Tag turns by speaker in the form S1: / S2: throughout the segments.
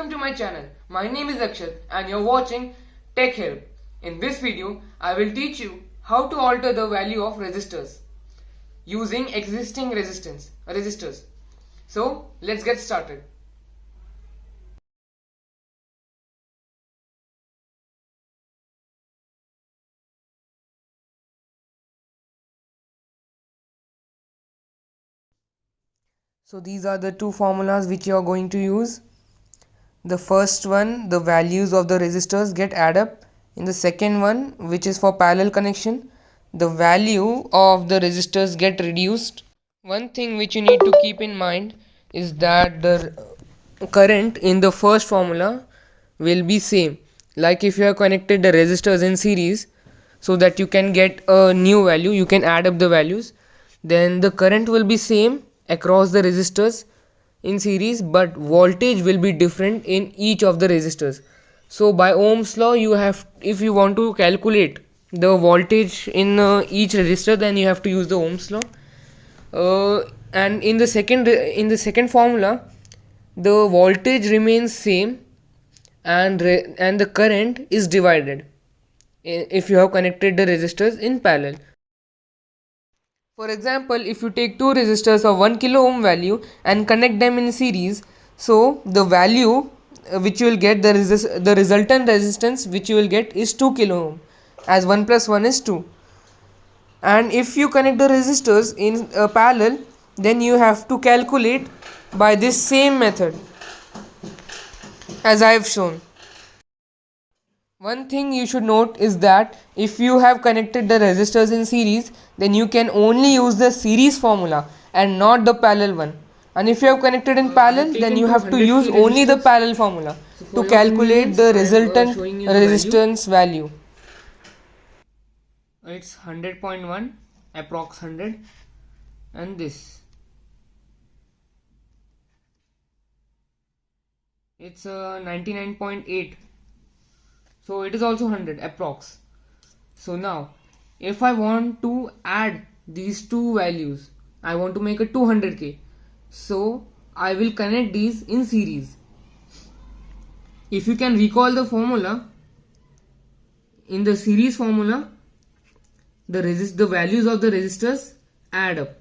S1: welcome to my channel. My name is Akshat and you're watching Tech Help. In this video, I will teach you how to alter the value of resistors using existing resistors. So let's get started. So these are the two formulas which you are going to use. The first one, the values of the resistors get add up. In the second one, which is for parallel connection, the value of the resistors get reduced. One thing which you need to keep in mind is that the current in the first formula will be same. Like if you have connected the resistors in series so that you can get a new value, you can add up the values, then the current will be same across the resistors in series, but voltage will be different in each of the resistors. So by Ohm's law, you have, if you want to calculate the voltage in each resistor, then you have to use the Ohm's law. And in the second formula, the voltage remains same and the current is divided if you have connected the resistors in parallel. For example, if you take two resistors of 1 kilo ohm value and connect them in series, so the value which you will get, the resultant resistance which you will get is 2 kilo ohm, as 1 plus 1 is 2. And if you connect the resistors in parallel, then you have to calculate by this same method as I have shown. One thing you should note is that if you have connected the resistors in series, then you can only use the series formula and not the parallel one. And if you have connected in parallel, then you have to use only the parallel formula to calculate the resultant resistance value. It's 100.1, approx 100, and this. It's 99.8. So it is also 100 approx. So now if I want to add these two values, I want to make a 200k, so I will connect these in series. If you can recall the formula, in the series formula, the values of the resistors add up.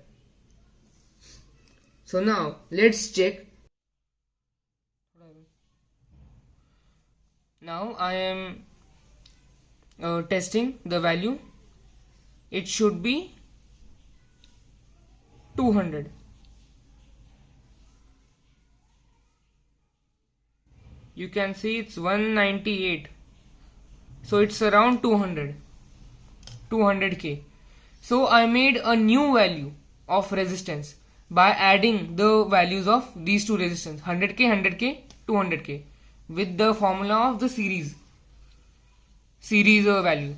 S1: So now let's check. Now I am testing the value. It should be 200. You can see it's 198. So it's around 200k. So I made a new value of resistance by adding the values of these two resistance, 100k, 100k, 200k, with the formula of the series value.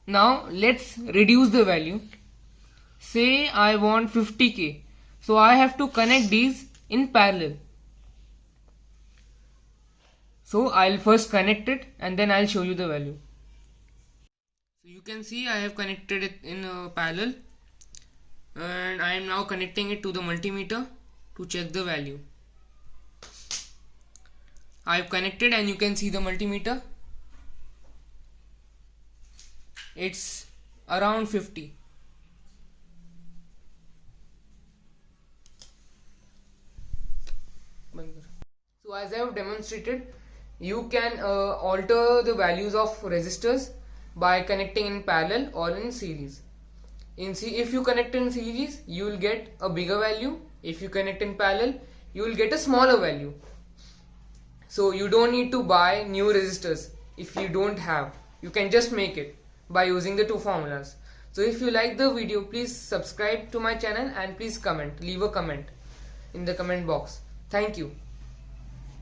S1: Now let's reduce the value. Say I want 50k, so I have to connect these in parallel. So I'll first connect it and then I'll show you the value. So you can see I have connected it in parallel, and I am now connecting it to the multimeter to check the value. I have connected and you can see the multimeter. It's around 50. So as I have demonstrated, you can alter the values of resistors by connecting in parallel or in series. If you connect in series, you will get a bigger value. If you connect in parallel, you will get a smaller value. So you don't need to buy new resistors if you don't have. You can just make it by using the two formulas. So if you like the video, please subscribe to my channel and please leave a comment in the comment box. Thank you.